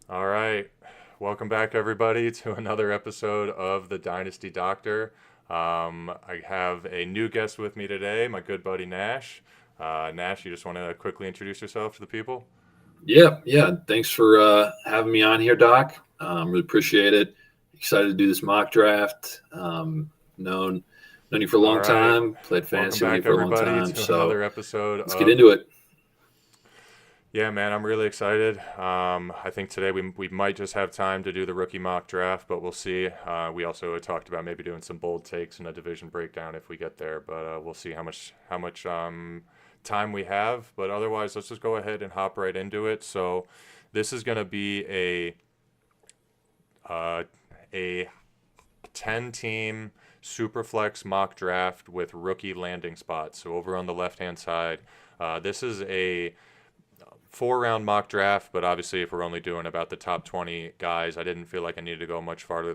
All right. Welcome back, everybody, to another episode of the Dynasty Doctor. I have a new guest with me today, my good buddy Nash. Nash, you just want to quickly introduce yourself to the people? Yeah. Thanks for having me on here, Doc. Really appreciate it. Excited to do this mock draft. Known you for a All long right. time. Played Welcome fantasy with you back, for a long everybody, time. to So another episode let's get of. into it. Yeah, man, I'm really excited. I think today we might just have time to do the rookie mock draft, but we'll see. We also had talked about maybe doing some bold takes and a division breakdown if we get there, but we'll see how much time we have. But otherwise, let's just go ahead and hop right into it. So this is going to be a 10-team superflex mock draft with rookie landing spots. So over on the left-hand side, this is a 4-round mock draft, but obviously if we're only doing about the top 20 guys, I didn't feel like I needed to go much farther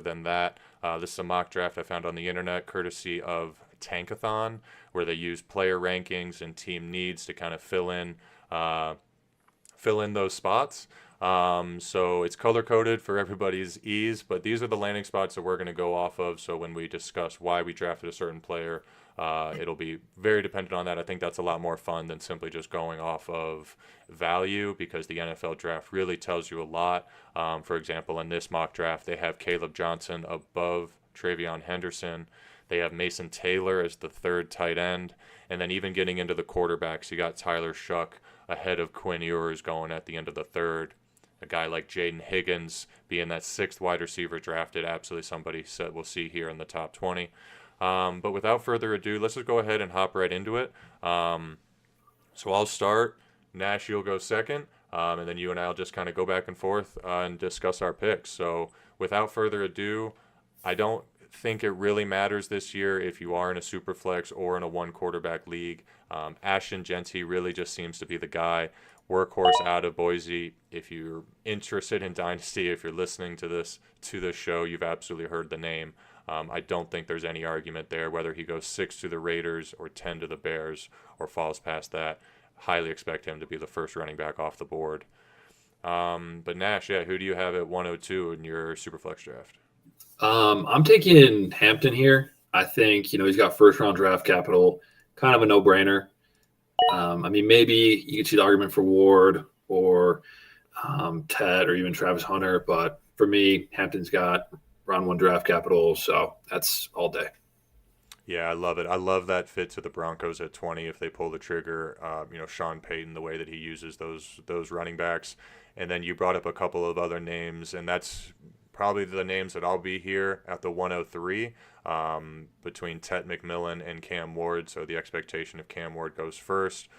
than that. This is a mock draft I found on the internet, courtesy of Tankathon, where they use player rankings and team needs to kind of fill in those spots. So it's color coded for everybody's ease, but these are the landing spots that we're going to go off of. So when we discuss why we drafted a certain player, it'll be very dependent on that. I think that's a lot more fun than simply just going off of value, because the NFL draft really tells you a lot. For example, in this mock draft, they have Kaleb Johnson above TreVeyon Henderson. They have Mason Taylor as the third tight end. And then even getting into the quarterbacks, you got Tyler Shuck ahead of Quinn Ewers going at the end of the third. A guy like Jayden Higgins being that sixth wide receiver drafted, absolutely somebody said we'll see here in the top 20. But without further ado, let's just go ahead and hop right into it. So I'll start. Nash, you'll go second. And then you and I will just kind of go back and forth and discuss our picks. So without further ado, I don't think it really matters this year if you are in a super flex or in a one quarterback league. Ashton Jeanty really just seems to be the guy. Workhorse out of Boise. If you're interested in Dynasty, if you're listening to this show, you've absolutely heard the name. I don't think there's any argument there whether he goes 6 to the Raiders or 10 to the Bears or falls past that. Highly expect him to be the first running back off the board. But Nash, yeah, who do you have at 102 in your Superflex draft? I'm taking Hampton here. I think he's got first round draft capital, kind of a no brainer. Maybe you could see the argument for Ward or Ted or even Travis Hunter, but for me, Hampton's got round one draft capital, so that's all day. Yeah, I love it. I love that fit to the Broncos at 20 if they pull the trigger. Sean Payton, the way that he uses those running backs. And then you brought up a couple of other names, and that's probably the names that I'll be here at the 103 between Tet McMillan and Cam Ward. So the expectation if Cam Ward goes first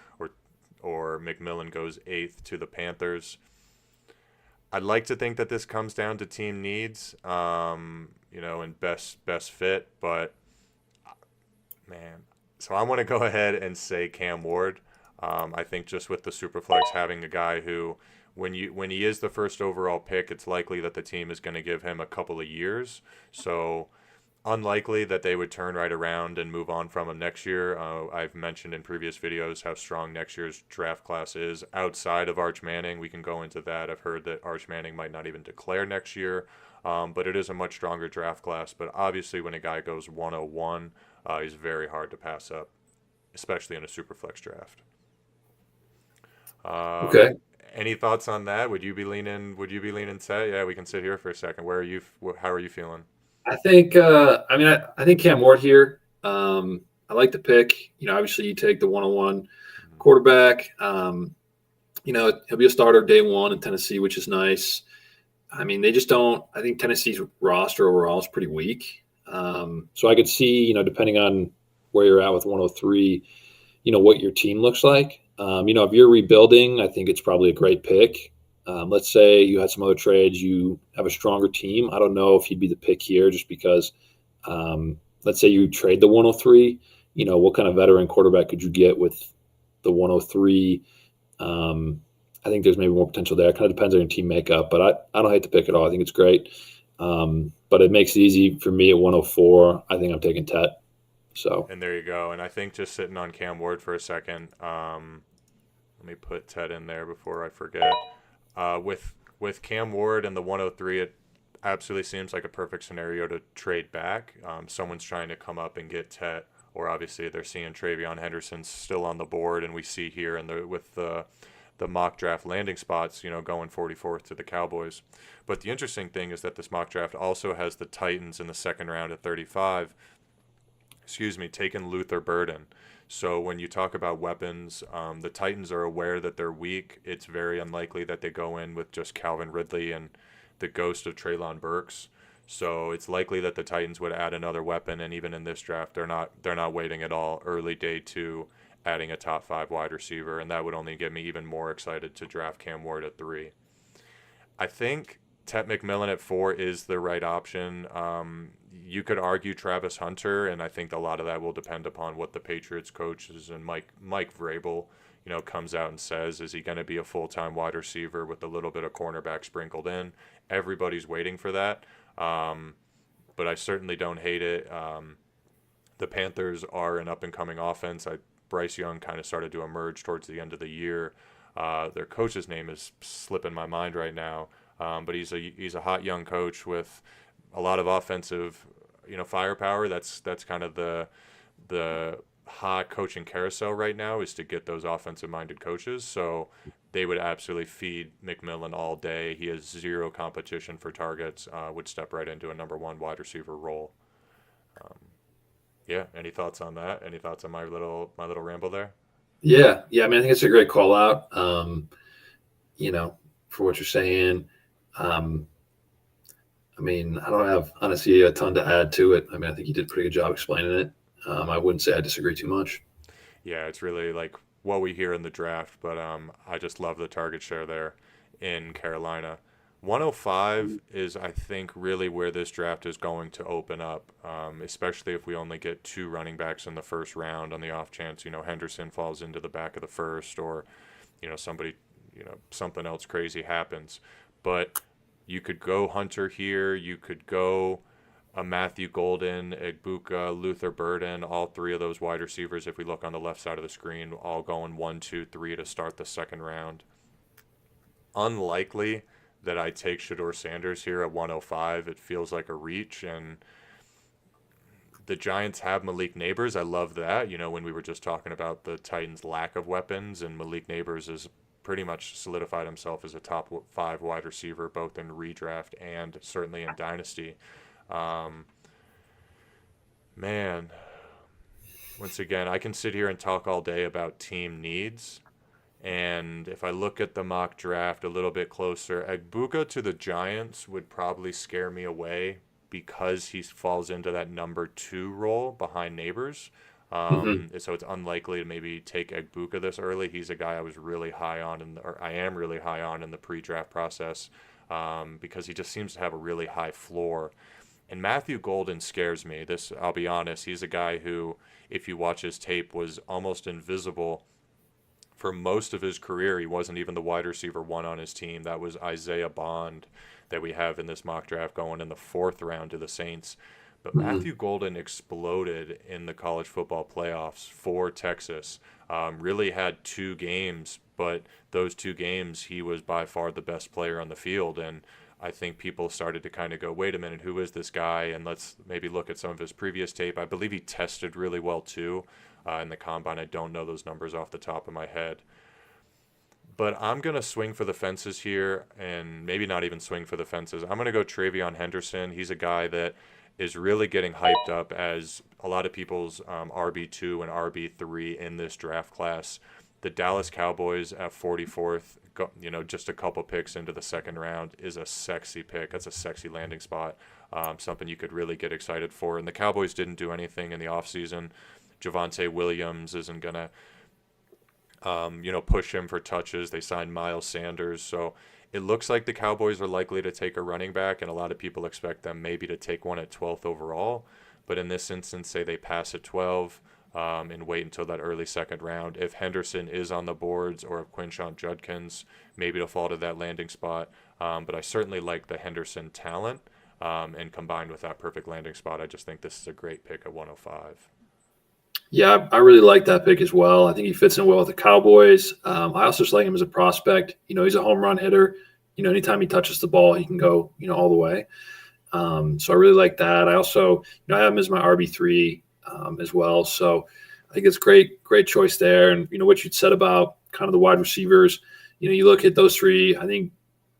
or McMillan goes eighth to the Panthers. I'd like to think that this comes down to team needs, and best fit, but man. So I want to go ahead and say Cam Ward. I think just with the Superflex having a guy who, when he is the first overall pick, it's likely that the team is going to give him a couple of years. So unlikely that they would turn right around and move on from him next year. I've mentioned in previous videos how strong next year's draft class is outside of Arch Manning. We can go into that. I've heard that Arch Manning might not even declare next year, but it is a much stronger draft class. But obviously, when a guy goes 101, he's very hard to pass up, especially in a super flex draft. Uh, Okay. any thoughts on that? Would you be leaning? Say, yeah, we can sit here for a second. Where are you? How are you feeling? I think I think Cam Ward here. I like the pick. Obviously you take the 101 quarterback. He'll be a starter day one in Tennessee, which is nice. They just don't. I think Tennessee's roster overall is pretty weak. So I could see, depending on where you're at with 103, what your team looks like. If you're rebuilding, I think it's probably a great pick. Let's say you had some other trades, you have a stronger team. I don't know if he'd be the pick here just because, let's say you trade the 103, what kind of veteran quarterback could you get with the 103? I think there's maybe more potential there. It kind of depends on your team makeup, but I don't hate the pick at all. I think it's great. But it makes it easy for me at 104. I think I'm taking Tet. So, And there you go. And I think just sitting on Cam Ward for a second, let me put Ted in there before I forget. With with Cam Ward and the 103, it absolutely seems like a perfect scenario to trade back. Someone's trying to come up and get Tet, or obviously they're seeing TreVeyon Henderson still on the board, and we see here with the mock draft landing spots, going 44th to the Cowboys. But the interesting thing is that this mock draft also has the Titans in the second round at 35, taking Luther Burden. So when you talk about weapons, the Titans are aware that they're weak. It's very unlikely that they go in with just Calvin Ridley and the ghost of Treylon Burks. So it's likely that the Titans would add another weapon, and even in this draft, they're not waiting at all. Early day 2, adding a top 5 wide receiver, and that would only get me even more excited to draft Cam Ward at 3. I think Tet McMillan at 4 is the right option. You could argue Travis Hunter, and I think a lot of that will depend upon what the Patriots coaches and Mike Vrabel, comes out and says. Is he going to be a full-time wide receiver with a little bit of cornerback sprinkled in? Everybody's waiting for that, but I certainly don't hate it. The Panthers are an up-and-coming offense. Bryce Young kind of started to emerge towards the end of the year. Their coach's name is slipping my mind right now, but he's a hot young coach with a lot of offensive, firepower. That's kind of the hot coaching carousel right now, is to get those offensive-minded coaches. So they would absolutely feed McMillan all day. He has zero competition for targets. Would step right into a number 1 wide receiver role. Yeah. Any thoughts on that? Any thoughts on my little ramble there? Yeah. I mean, I think it's a great call out. For what you're saying. I mean, I don't have, honestly, a ton to add to it. I mean, I think you did a pretty good job explaining it. I wouldn't say I disagree too much. Yeah, it's really like what we hear in the draft, but I just love the target share there in Carolina. 105 is, I think, really where this draft is going to open up, especially if we only get 2 running backs in the first round, on the off chance, Henderson falls into the back of the first, or, somebody, something else crazy happens. But you could go Hunter here. You could go Matthew Golden, Egbuka, Luther Burden, all 3 of those wide receivers, if we look on the left side of the screen, all going 1, 2, 3 to start the second round. Unlikely that I take Shedeur Sanders here at 105. It feels like a reach, and the Giants have Malik Neighbors. I love that. When we were just talking about the Titans' lack of weapons, and Malik Neighbors is pretty much solidified himself as a top 5 wide receiver, both in redraft and certainly in Dynasty. Man, once again, I can sit here and talk all day about team needs. And if I look at the mock draft a little bit closer, Egbuka to the Giants would probably scare me away, because he falls into that number 2 role behind Neighbors. So it's unlikely to maybe take Egbuka this early. He's a guy I was really high on, I am really high on in the pre-draft process, because he just seems to have a really high floor. And Matthew Golden scares me. I'll be honest, he's a guy who, if you watch his tape, was almost invisible for most of his career. He wasn't even the wide receiver 1 on his team. That was Isaiah Bond that we have in this mock draft going in the 4th round to the Saints. But Matthew Golden exploded in the college football playoffs for Texas. Really had 2 games, but those 2 games he was by far the best player on the field. And I think people started to kind of go, wait a minute, who is this guy? And let's maybe look at some of his previous tape. I believe he tested really well too in the combine. I don't know those numbers off the top of my head. But I'm going to swing for the fences here, and maybe not even swing for the fences. I'm going to go TreVeyon Henderson. He's a guy that is really getting hyped up as a lot of people's RB2 and RB3 in this draft class. The Dallas Cowboys at 44th, just a couple picks into the second round, is a sexy pick. That's a sexy landing spot, something you could really get excited for. And the Cowboys didn't do anything in the offseason. Javonte Williams isn't going to push him for touches. They signed Miles Sanders. So it looks like the Cowboys are likely to take a running back, and a lot of people expect them maybe to take one at 12th overall. But in this instance, say they pass at 12 and wait until that early second round. If Henderson is on the boards, or if Quinshon Judkins, maybe to fall to that landing spot. But I certainly like the Henderson talent, and combined with that perfect landing spot, I just think this is a great pick at 105. Yeah, I really like that pick as well. I think he fits in well with the Cowboys. I also just like him as a prospect. He's a home run hitter. anytime he touches the ball, he can go, all the way. So I really like that. I also, I have him as my RB3 as well. So I think it's great choice there. And, what you said about kind of the wide receivers, you look at those three, I think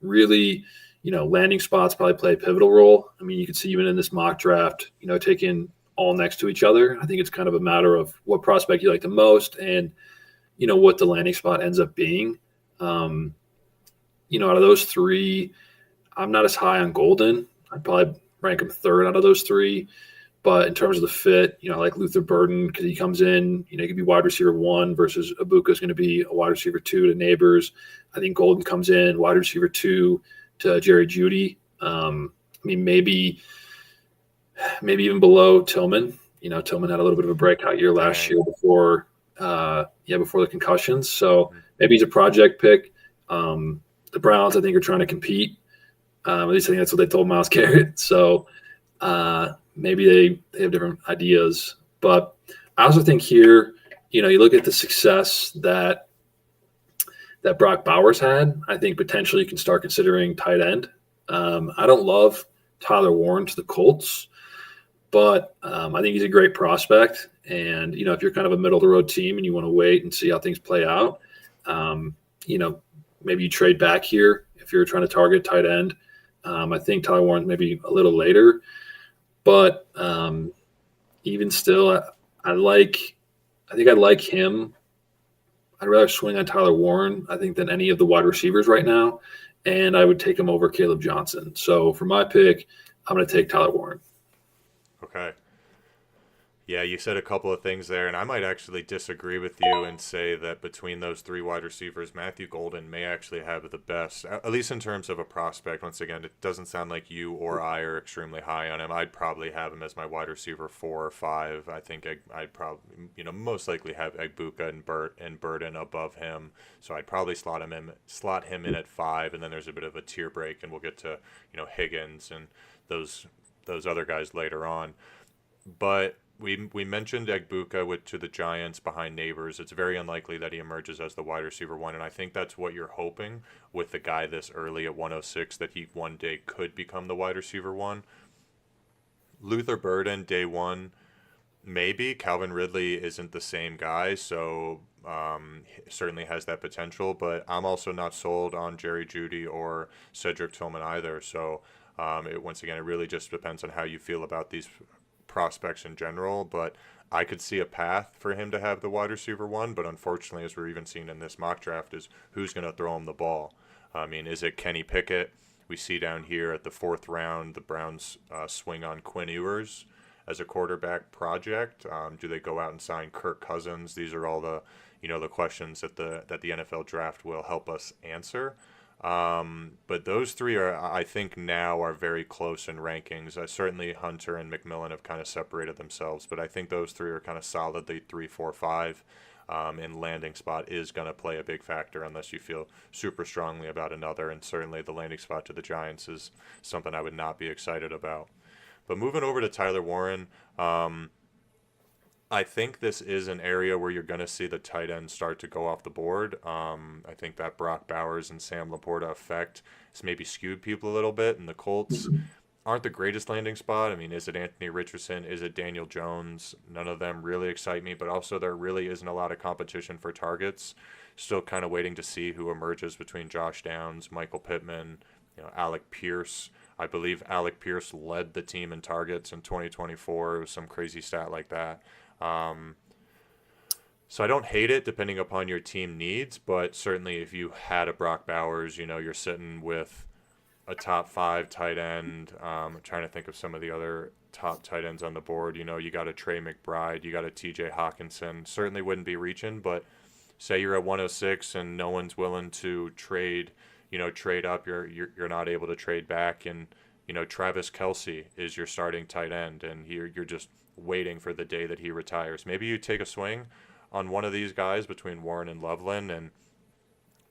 really, landing spots probably play a pivotal role. I mean, you can see even in this mock draft, taking all next to each other. I think it's kind of a matter of what prospect you like the most and, what the landing spot ends up being. Out of those three, I'm not as high on Golden. I'd probably rank him third out of those three. But in terms of the fit, I like Luther Burden because he comes in, he could be wide receiver 1 versus Egbuka is going to be a wide receiver 2 to Neighbors. I think Golden comes in wide receiver 2 to Jerry Jeudy. Maybe even below Tillman. Tillman had a little bit of a breakout year last year before the concussions. So maybe he's a project pick. The Browns, I think, are trying to compete. At least I think that's what they told Myles Garrett. So maybe they have different ideas. But I also think here, you look at the success that Brock Bowers had. I think potentially you can start considering tight end. I don't love Tyler Warren to the Colts, but I think he's a great prospect. And, if you're kind of a middle-of-the-road team and you want to wait and see how things play out, maybe you trade back here if you're trying to target tight end. I think Tyler Warren's maybe a little later. But even still, I think I like him. I'd rather swing on Tyler Warren, I think, than any of the wide receivers right now. And I would take him over Kaleb Johnson. So for my pick, I'm going to take Tyler Warren. Okay. Yeah, you said a couple of things there, and I might actually disagree with you and say that between those three wide receivers, Matthew Golden may actually have the best, at least in terms of a prospect. Once again, it doesn't sound like you or I are extremely high on him. I'd probably have him as my wide receiver 4 or 5. I think I'd probably, most likely have Egbuka and Burden above him. So I'd probably slot him in at 5, and then there's a bit of a tier break, and we'll get to, Higgins and those other guys later on. But we mentioned Egbuka to the Giants behind Neighbors. It's very unlikely that he emerges as the wide receiver 1, and I think that's what you're hoping with the guy this early at 106, that he one day could become the wide receiver 1. Luther Burden, day 1, maybe. Calvin Ridley isn't the same guy, so certainly has that potential, but I'm also not sold on Jerry Jeudy or Cedric Tillman either, so once again, it really just depends on how you feel about these prospects in general, but I could see a path for him to have the wide receiver 1, but unfortunately, as we're even seeing in this mock draft, is who's going to throw him the ball. I mean, is it Kenny Pickett? We see down here at the 4th round, the Browns swing on Quinn Ewers as a quarterback project. Do they go out and sign Kirk Cousins? These are all the questions that the NFL draft will help us answer. But those three I think now are very close in rankings. Certainly Hunter and McMillan have kind of separated themselves, but I think those three are kind of solidly 3, 4, 5. And landing spot is going to play a big factor unless you feel super strongly about another. And certainly the landing spot to the Giants is something I would not be excited about. But moving over to Tyler Warren, I think this is an area where you're going to see the tight ends start to go off the board. I think that Brock Bowers and Sam Laporta effect has maybe skewed people a little bit, and the Colts aren't the greatest landing spot. I mean, is it Anthony Richardson? Is it Daniel Jones? None of them really excite me, but also there really isn't a lot of competition for targets. Still kind of waiting to see who emerges between Josh Downs, Michael Pittman, Alec Pierce. I believe Alec Pierce led the team in targets in 2024. It was some crazy stat like that. So I don't hate it depending upon your team needs, but certainly if you had a Brock Bowers, you're sitting with a top 5 tight end. I'm trying to think of some of the other top tight ends on the board. You got a Trey McBride, you got a TJ Hawkinson. Certainly wouldn't be reaching, but say you're at 106 and no one's willing to trade up. You're not able to trade back, and Travis Kelce is your starting tight end, and you're just waiting for the day that he retires. Maybe you take a swing on one of these guys between Warren and Loveland, and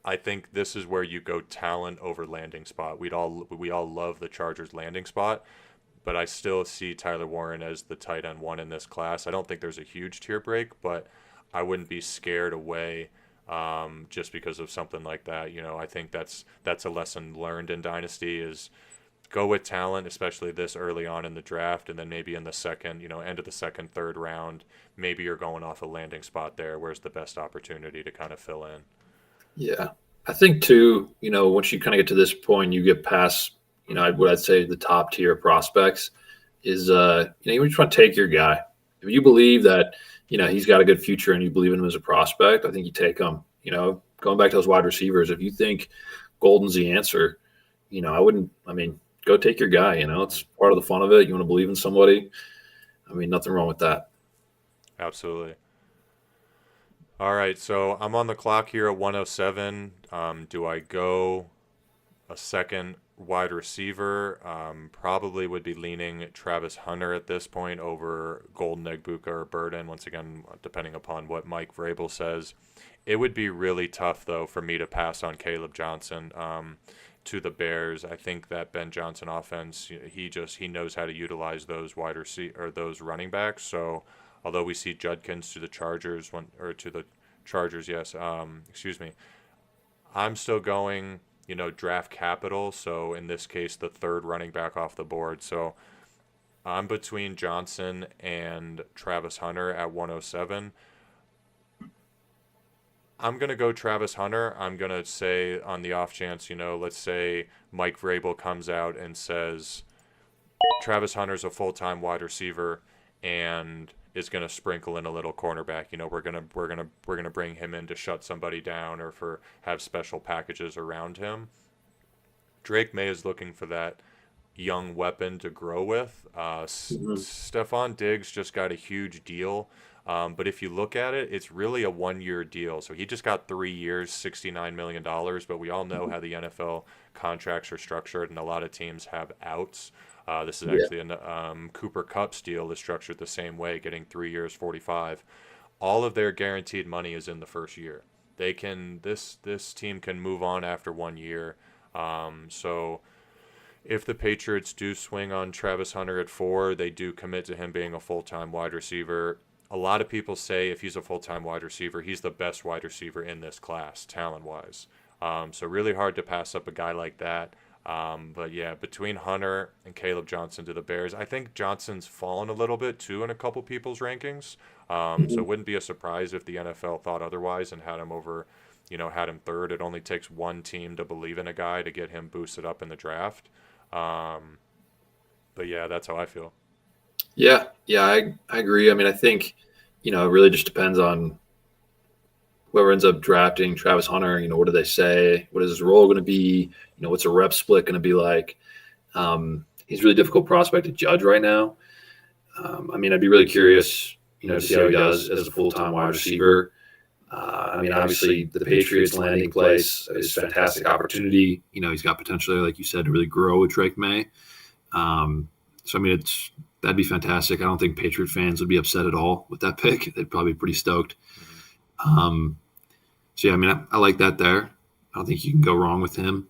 I think this is where you go talent over landing spot. We all love the Chargers landing spot, but I still see Tyler Warren as the tight end 1 in this class. I don't think there's a huge tier break, but I wouldn't be scared away just because of something like that. I think that's a lesson learned in Dynasty is go with talent, especially this early on in the draft, and then maybe in the second, end of the second, third round, maybe you're going off a landing spot there. Where's the best opportunity to kind of fill in? Yeah. I think too, once you kind of get to this point, you get past, what I'd say the top tier prospects is, you just want to take your guy. If you believe that, he's got a good future and you believe in him as a prospect, I think you take him. Going back to those wide receivers, if you think Golden's the answer, go take your guy. It's part of the fun of it. You want to believe in somebody. Nothing wrong with that. Absolutely. All right, so I'm on the clock here at 107. Do I go a second wide receiver? Probably would be leaning Travis Hunter at this point over Golden, Egbuka, or Burden. Once again, depending upon what Mike Vrabel says. It would be really tough, though, for me to pass on Kaleb Johnson to the Bears. I think that Ben Johnson offense, he knows how to utilize those wide receiver or those running backs. So although we see Judkins to the Chargers yes. Excuse me. I'm still going, draft capital. So in this case, the third running back off the board. So I'm between Johnson and Travis Hunter at 107. I'm going to go Travis Hunter. I'm going to say on the off chance, let's say Mike Vrabel comes out and says Travis Hunter's a full-time wide receiver and is going to sprinkle in a little cornerback. We're going to bring him in to shut somebody down or have special packages around him. Drake May is looking for that young weapon to grow with. Stephon Diggs just got a huge deal. But if you look at it, it's really a 1-year deal. So he just got 3 years, $69 million. But we all know how the NFL contracts are structured, and a lot of teams have outs. This is actually Cooper Kupp's deal is structured the same way, getting 3 years, 45. All of their guaranteed money is in the first year. This team can move on after 1 year. So if the Patriots do swing on Travis Hunter at 4, they do commit to him being a full-time wide receiver. A lot of people say if he's a full-time wide receiver, he's the best wide receiver in this class, talent-wise. So really hard to pass up a guy like that. But yeah, between Hunter and Kaleb Johnson to the Bears, I think Johnson's fallen a little bit too in a couple people's rankings. So it wouldn't be a surprise if the NFL thought otherwise and had him over, had him third. It only takes one team to believe in a guy to get him boosted up in the draft. But yeah, that's how I feel. Yeah, I agree. I think, it really just depends on whoever ends up drafting Travis Hunter. What do they say? What is his role going to be? What's a rep split going to be like? He's a really difficult prospect to judge right now. I'd be really curious, to see how he does as a full-time wide receiver. Obviously the Patriots landing place is a fantastic opportunity. He's got potential, like you said, to really grow with Drake May. That'd be fantastic. I don't think Patriot fans would be upset at all with that pick. They'd probably be pretty stoked. I like that there. I don't think you can go wrong with him.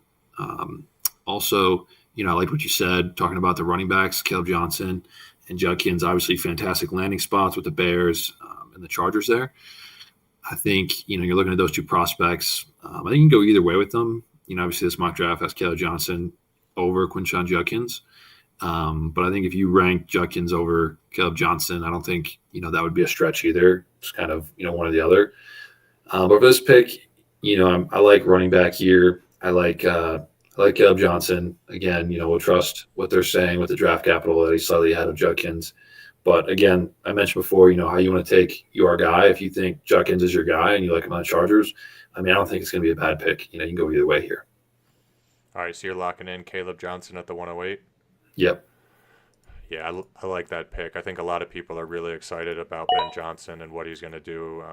Also, I like what you said, talking about the running backs, Kaleb Johnson and Judkins, obviously fantastic landing spots with the Bears and the Chargers there. I think, you're looking at those two prospects. I think you can go either way with them. Obviously this mock draft has Kaleb Johnson over Quinshon Judkins. But I think if you rank Judkins over Kaleb Johnson, I don't think, that would be a stretch either. It's kind of, one or the other. But for this pick, I like running back here. I like Kaleb Johnson. Again, we'll trust what they're saying with the draft capital that he's slightly ahead of Judkins. But again, I mentioned before, how you want to take your guy. If you think Judkins is your guy and you like him on the Chargers, I don't think it's going to be a bad pick. You can go either way here. All right, so you're locking in Kaleb Johnson at the 108? Yep. Yeah, I like that pick. I think a lot of people are really excited about Ben Johnson and what he's going to do.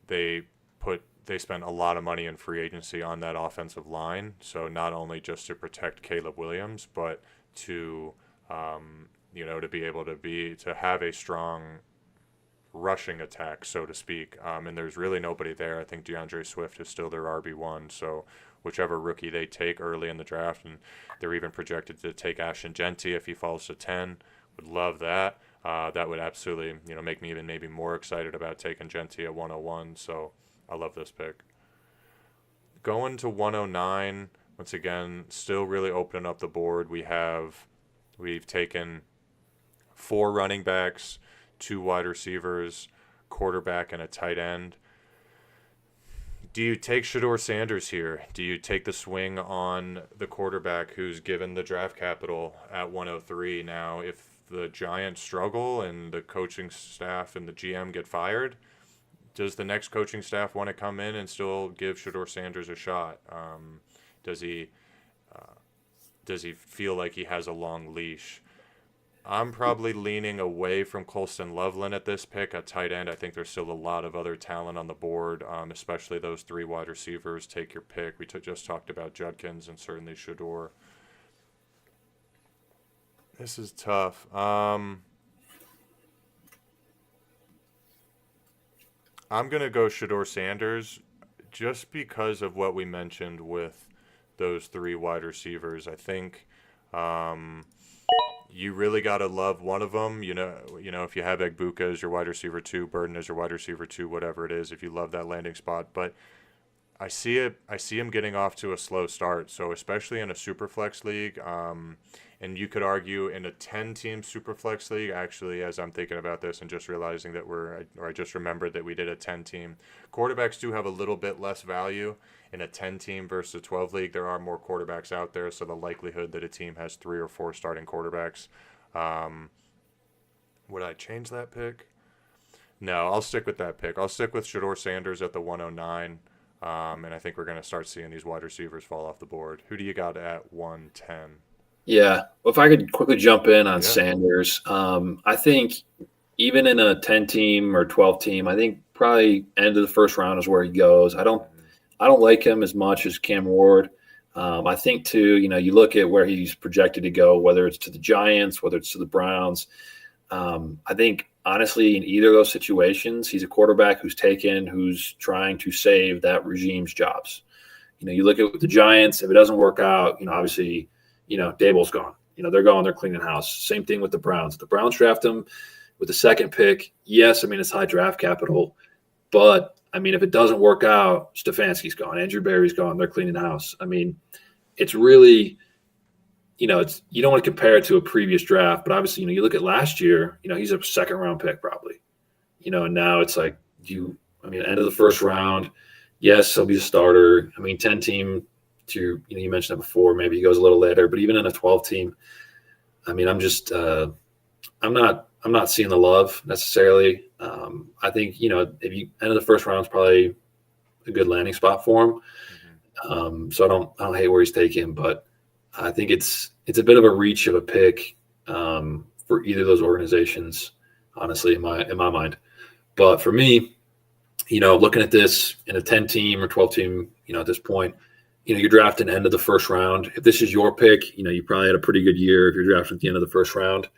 They spent a lot of money in free agency on that offensive line, so not only just to protect Caleb Williams, but to to be able to have a strong rushing attack, so to speak. And there's really nobody there. I think DeAndre Swift is still their RB1, so whichever rookie they take early in the draft, and they're even projected to take Ashton Jeanty if he falls to 10. Would love that. That would absolutely make me even maybe more excited about taking Jeanty at 101. So I love this pick. Going to 109, once again, still really opening up the board. We've taken 4 running backs, 2 wide receivers, quarterback, and a tight end. Do you take Shedeur Sanders here? Do you take the swing on the quarterback who's given the draft capital at 103? Now, if the Giants struggle and the coaching staff and the GM get fired, does the next coaching staff want to come in and still give Shedeur Sanders a shot? Does he feel like he has a long leash? I'm probably leaning away from Colston Loveland at this pick at tight end. I think there's still a lot of other talent on the board, especially those 3 wide receivers. Take your pick. We just talked about Judkins and certainly Shedeur. This is tough. I'm going to go Shedeur Sanders just because of what we mentioned with those 3 wide receivers. I think you really got to love one of them. You know, if you have Egbuka as your wide receiver 2, Burden as your wide receiver 2, whatever it is, if you love that landing spot. But I see him getting off to a slow start. So especially in a Superflex league, and you could argue in a 10-team Superflex league, actually, as I'm thinking about this and just realizing that I just remembered that we did a 10-team. Quarterbacks do have a little bit less value in a 10-team versus a 12 league. There are more quarterbacks out there, so the likelihood that a team has 3 or 4 starting quarterbacks. Would I change that pick? No, I'll stick with that pick. I'll stick with Shedeur Sanders at the 109, and I think we're going to start seeing these wide receivers fall off the board. Who do you got at 110? Yeah. Well, if I could quickly jump in on Sanders, I think even in a 10-team or 12-team, I think probably end of the first round is where he goes. I don't like him as much as Cam Ward. I think too, you look at where he's projected to go, whether it's to the Giants, whether it's to the Browns. I think honestly, in either of those situations, he's a quarterback who's trying to save that regime's jobs. You look at the Giants, if it doesn't work out, obviously, Dable's gone. They're cleaning house. Same thing with the Browns. The Browns draft him with the 2nd pick. Yes, it's high draft capital, but if it doesn't work out, Stefanski's gone, Andrew Berry's gone, they're cleaning house. It's really, you don't want to compare it to a previous draft, but obviously, you look at last year, he's a 2nd round pick probably, and now it's like end of the first round. Yes, he'll be a starter. 10-team. You mentioned that before. Maybe he goes a little later, but even in a 12-team, I'm not seeing the love necessarily. I think if you end of the first round is probably a good landing spot for him. So I don't hate where he's taken, but I think it's a bit of a reach of a pick for either of those organizations, honestly, in my mind. But for me, looking at this in a 10-team or 12-team, at this point. You're drafting end of the first round. If this is your pick, you probably had a pretty good year if you're drafting at the end of the first round.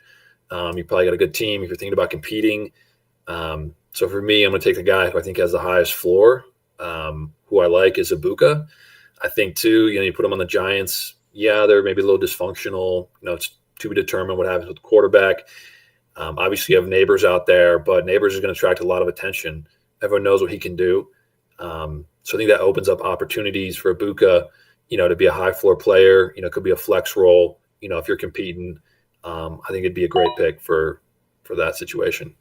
You probably got a good team if you're thinking about competing. So for me, I'm going to take the guy who I think has the highest floor, who I like is Egbuka. I think, too, you put him on the Giants. Yeah, they're maybe a little dysfunctional. It's to be determined what happens with the quarterback. Obviously, you have Neighbors out there, but Neighbors is going to attract a lot of attention. Everyone knows what he can do. So I think that opens up opportunities for Egbuka, to be a high floor player. It could be a flex role. If you're competing, I think it'd be a great pick for that situation.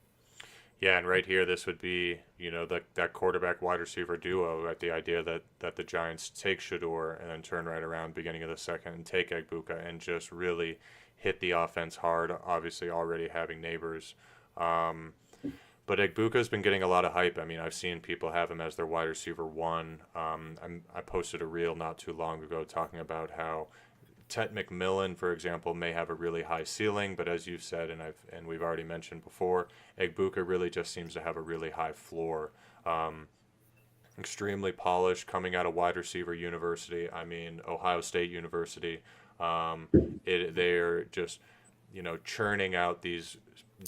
Yeah, and right here, this would be, that quarterback wide receiver duo at the idea that the Giants take Shedeur and then turn right around beginning of the second and take Egbuka and just really hit the offense hard, obviously already having Neighbors. But Egbuka's been getting a lot of hype. I've seen people have him as their wide receiver 1. I posted a reel not too long ago talking about how Tetairoa McMillan, for example, may have a really high ceiling, but as you've said and we've already mentioned before, Egbuka really just seems to have a really high floor. Extremely polished, coming out of wide receiver university. Ohio State University. They're just churning out these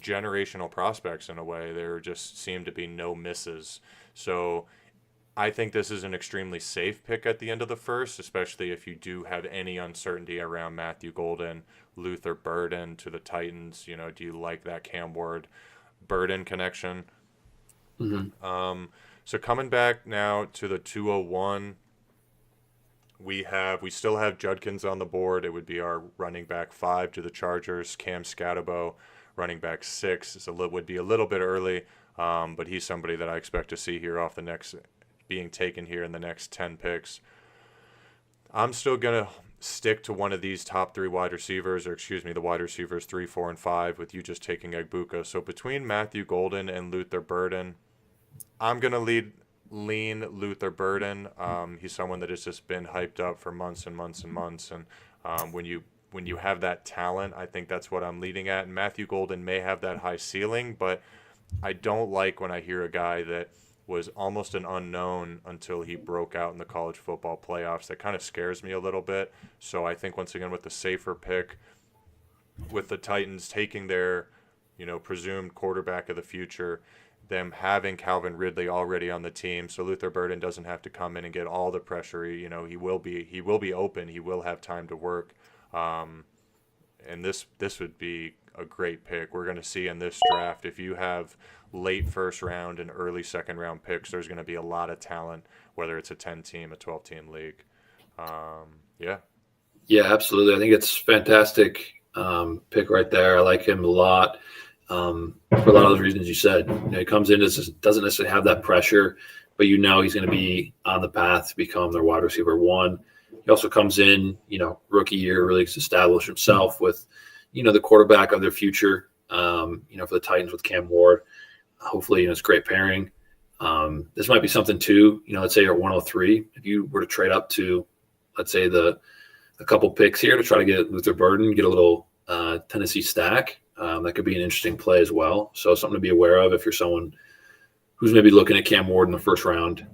generational prospects in a way. There just seem to be no misses. So I think this is an extremely safe pick at the end of the first, especially if you do have any uncertainty around Matthew Golden, Luther Burden to the Titans. Do you like that Cam Ward Burden connection? So coming back now to the 201, we still have Judkins on the board. It would be our running back 5 to the Chargers. Cam Skattebo, running back 6. Would be a little bit early, but he's somebody that I expect to see here being taken here in the next 10 picks. I'm still going to stick to one of these top 3 wide receivers, the wide receivers 3, 4, and 5, with you just taking Egbuka. So between Matthew Golden and Luther Burden, I'm going to lean Luther Burden. He's someone that has just been hyped up for months and months and months. And when you have that talent, I think that's what I'm leading at. And Matthew Golden may have that high ceiling, but I don't like when I hear a guy that was almost an unknown until he broke out in the college football playoffs. That kind of scares me a little bit. So I think once again with the safer pick, with the Titans taking their, presumed quarterback of the future, them having Calvin Ridley already on the team, so Luther Burden doesn't have to come in and get all the pressure. He will be open. He will have time to work, and this would be a great pick. We're going to see in this draft, if you have late first round and early second round picks, there's going to be a lot of talent, whether it's a 10-team, a 12-team league. Yeah, absolutely. I think it's fantastic pick right there. I like him a lot. For a lot of those reasons you said. He comes in, doesn't necessarily have that pressure, but he's going to be on the path to become their wide receiver 1. He also comes in, rookie year, really to establish himself with, the quarterback of their future, for the Titans with Cam Ward. Hopefully, it's a great pairing. This might be something too, let's say you're at 103. If you were to trade up to, let's say a couple picks here to try to get Luther Burden, get a little Tennessee stack, that could be an interesting play as well. So something to be aware of if you're someone who's maybe looking at Cam Ward in the first round.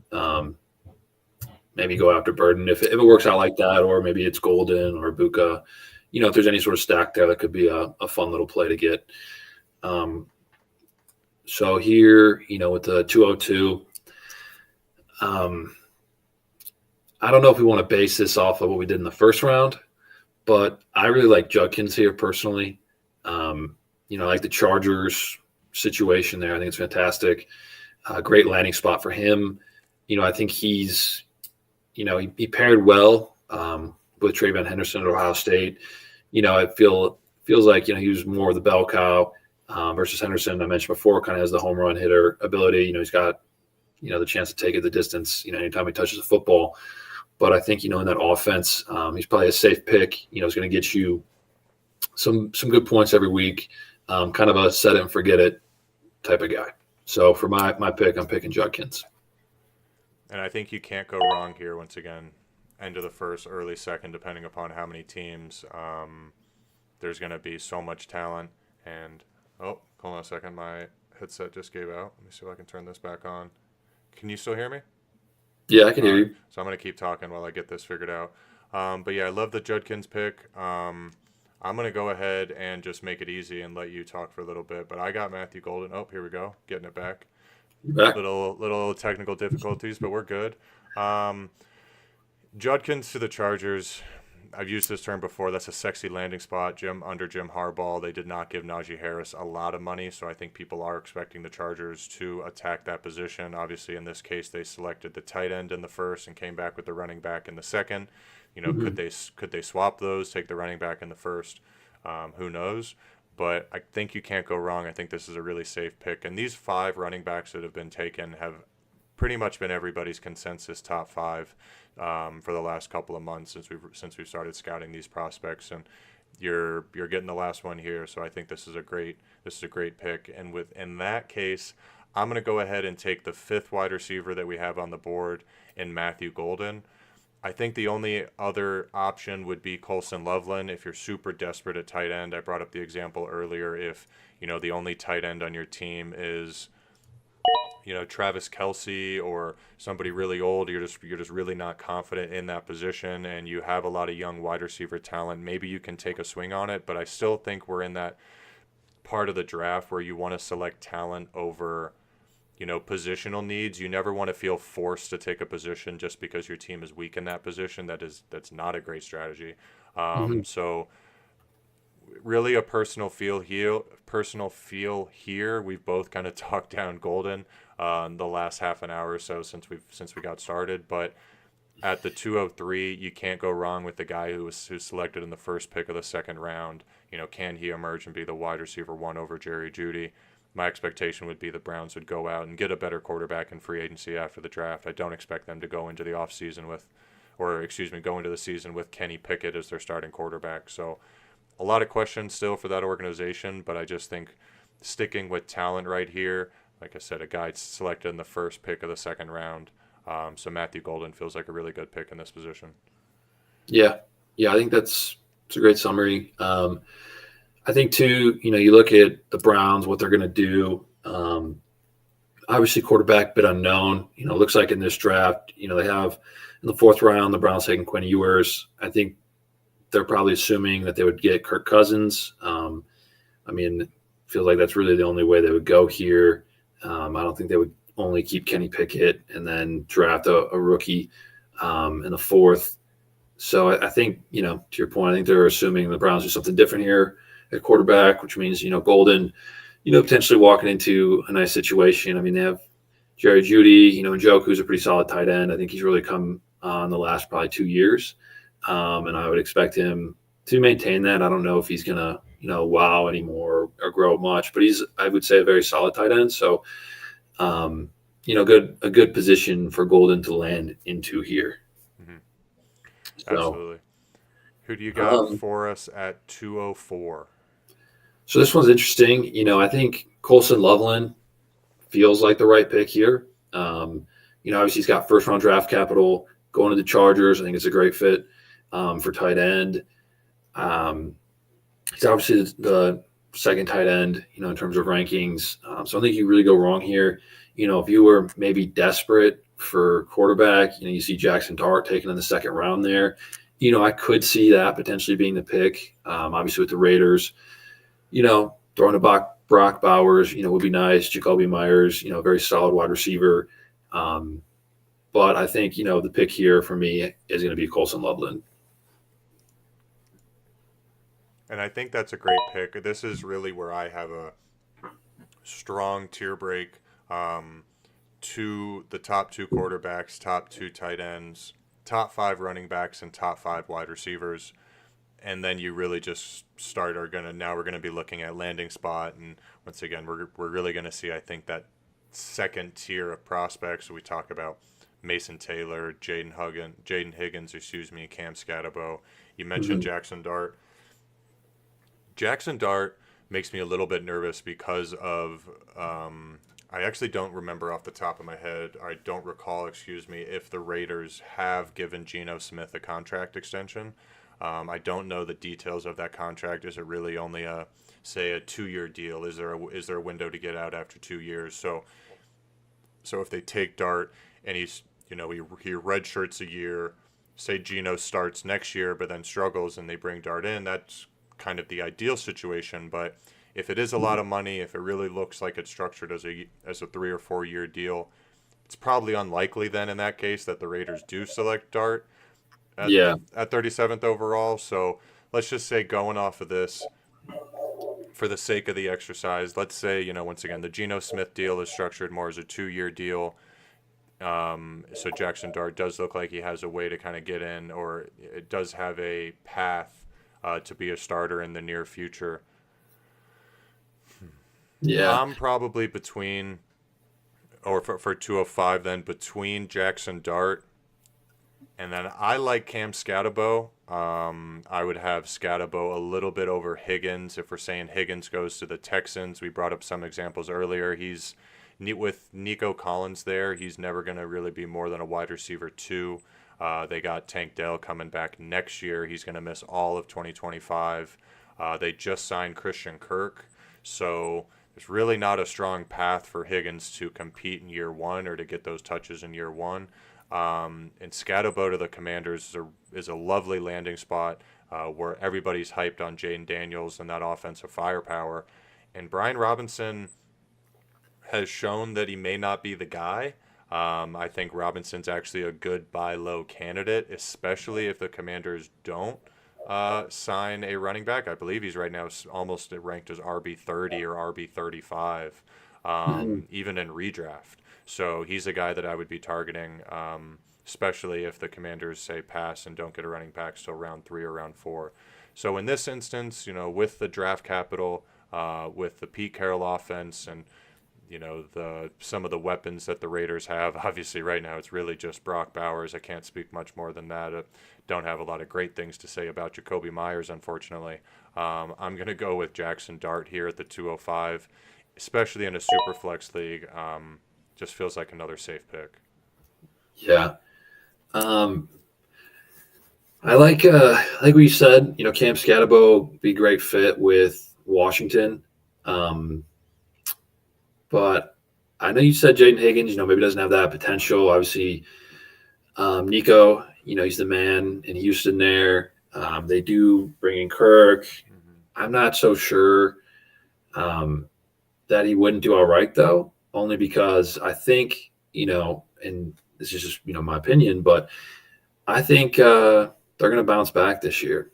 Maybe go after Burden if it works out like that, or maybe it's Golden or Egbuka. If there's any sort of stack there, that could be a fun little play to get. So here, with the 202, I don't know if we want to base this off of what we did in the first round, but I really like Judkins here personally. I like the Chargers situation there. I think it's fantastic. Great landing spot for him. I think he's, he paired well with TreVeyon Henderson at Ohio State. It feels like, he was more of the bell cow versus Henderson. I mentioned before, kind of has the home run hitter ability. He's got, the chance to take it the distance, anytime he touches the football. But I think, in that offense, he's probably a safe pick. He's going to get you some good points every week. Kind of a set it and forget it type of guy. So for my pick, I'm picking Judkins. And I think you can't go wrong here. Once again, end of the first, early second, depending upon how many teams. There's going to be so much talent. And hold on a second, my headset just gave out. Let me see if I can turn this back on. Can you still hear me? Yeah, I can hear you. So I'm going to keep talking while I get this figured out. But yeah, I love the Judkins pick. I'm going to go ahead and just make it easy and let you talk for a little bit. But I got Matthew Golden. Oh, here we go. Getting it back. Little technical difficulties, but we're good. Judkins to the Chargers. I've used this term before. That's a sexy landing spot. Under Jim Harbaugh, they did not give Najee Harris a lot of money, so I think people are expecting the Chargers to attack that position. Obviously, in this case, they selected the tight end in the first and came back with the running back in the second. Could they swap those, take the running back in the first? Who knows? But I think you can't go wrong. I think this is a really safe pick. And these 5 running backs that have been taken have pretty much been everybody's consensus top 5 for the last couple of months since we've started scouting these prospects. And you're getting the last one here, so I think this is a great pick. And in that case, I'm going to go ahead and take the 5th wide receiver that we have on the board in Matthew Golden. I think the only other option would be Colston Loveland if you're super desperate at tight end. I brought up the example earlier. If the only tight end on your team is Travis Kelce or somebody really old, you're just really not confident in that position, and you have a lot of young wide receiver talent. Maybe you can take a swing on it, but I still think we're in that part of the draft where you want to select talent over positional needs. You never want to feel forced to take a position just because your team is weak in that position. That's not a great strategy. So really a personal feel here. We've both kind of talked down Golden in the last half an hour or so since we got started, but at the 203, you can't go wrong with the guy who's selected in the first pick of the second round. Can he emerge and be the wide receiver one over Jerry Jeudy? My expectation would be the Browns would go out and get a better quarterback in free agency after the draft. I don't expect them to go into the offseason go into the season with Kenny Pickett as their starting quarterback. So a lot of questions still for that organization, but I just think sticking with talent right here, like I said, a guy selected in the first pick of the second round. So Matthew Golden feels like a really good pick in this position. Yeah. I think that's a great summary. I think too, you look at the Browns, what they're going to do. Obviously, quarterback bit unknown. Looks like in this draft, they have in the fourth round the Browns taking Quinn Ewers. I think they're probably assuming that they would get Kirk Cousins. Feels like that's really the only way they would go here. I don't think they would only keep Kenny Pickett and then draft a rookie in the fourth. So I think, to your point, I think they're assuming the Browns do something different here at quarterback, which means, Golden, potentially walking into a nice situation. They have Jerry Jeudy, Njoku's a pretty solid tight end. I think he's really come on the last probably 2 years. And I would expect him to maintain that. I don't know if he's going to, wow anymore or grow much, but he's, I would say, a very solid tight end. So, a good position for Golden to land into here. Mm-hmm. So, absolutely. Who do you got for us at 204? So this one's interesting. I think Colston Loveland feels like the right pick here. Obviously he's got first round draft capital going to the Chargers. I think it's a great fit for tight end. He's obviously the second tight end, in terms of rankings. So I think you really go wrong here. If you were maybe desperate for quarterback, you see Jaxson Dart taken in the second round there. I could see that potentially being the pick. Obviously with the Raiders, throwing to Brock Bowers, would be nice. Jacoby Myers, very solid wide receiver. But I think, the pick here for me is going to be Colston Loveland. And I think that's a great pick. This is really where I have a strong tier break to the top two quarterbacks, top two tight ends, top five running backs, and top five wide receivers. And then you really just we're going to be looking at landing spot. And once again, we're really going to see, I think, that second tier of prospects. So we talk about Mason Taylor, Jayden Higgins, Cam Skattebo. You mentioned Jaxson Dart. Jaxson Dart makes me a little bit nervous because of I actually don't remember off the top of my head. I don't recall, if the Raiders have given Geno Smith a contract extension. I don't know the details of that contract. Is it really only a 2-year deal? Is there a window to get out after 2 years? So if they take Dart and he's he redshirts a year, say Geno starts next year but then struggles and they bring Dart in, that's kind of the ideal situation. But if it is a lot of money, if it really looks like it's structured as a 3 or 4 year deal, it's probably unlikely then in that case that the Raiders do select Dart at 37th overall. So let's just say, going off of this, for the sake of the exercise, let's say, once again, the Geno Smith deal is structured more as a 2-year deal. So Jaxson Dart does look like he has a way to kind of get in, or it does have a path to be a starter in the near future. Yeah. I'm probably between, or for 205 then, between Jaxson Dart, and then I like Cam Skattebo. I would have Skattebo a little bit over Higgins. If we're saying Higgins goes to the Texans, we brought up some examples earlier. He's with Nico Collins there. He's never going to really be more than a wide receiver 2. They got Tank Dell coming back next year. He's going to miss all of 2025. They just signed Christian Kirk. So there's really not a strong path for Higgins to compete in year 1 or to get those touches in year 1. And Skattebo to the Commanders is a lovely landing spot where everybody's hyped on Jaden Daniels and that offensive firepower. And Brian Robinson has shown that he may not be the guy. I think Robinson's actually a good buy low candidate, especially if the Commanders don't sign a running back. I believe he's right now almost ranked as RB 30 or RB 35, Mhm. even in redraft. So he's a guy that I would be targeting, especially if the Commanders say pass and don't get a running back till round 3 or round 4. So in this instance, with the draft capital, with the Pete Carroll offense, and the some of the weapons that the Raiders have. Obviously, right now it's really just Brock Bowers. I can't speak much more than that. Don't have a lot of great things to say about Jacoby Myers, unfortunately. I'm going to go with Jaxson Dart here at the 205, especially in a super flex league. Just feels like another safe pick. Yeah. Um, I like what you said. Cam Skattebo be a great fit with Washington. Um, but I know you said Jayden Higgins, maybe doesn't have that potential. Obviously, Nico, he's the man in Houston there. They do bring in Kirk. Mm-hmm. I'm not so sure um, that he wouldn't do all right, though, only because I think, and this is just, my opinion, but I think they're going to bounce back this year.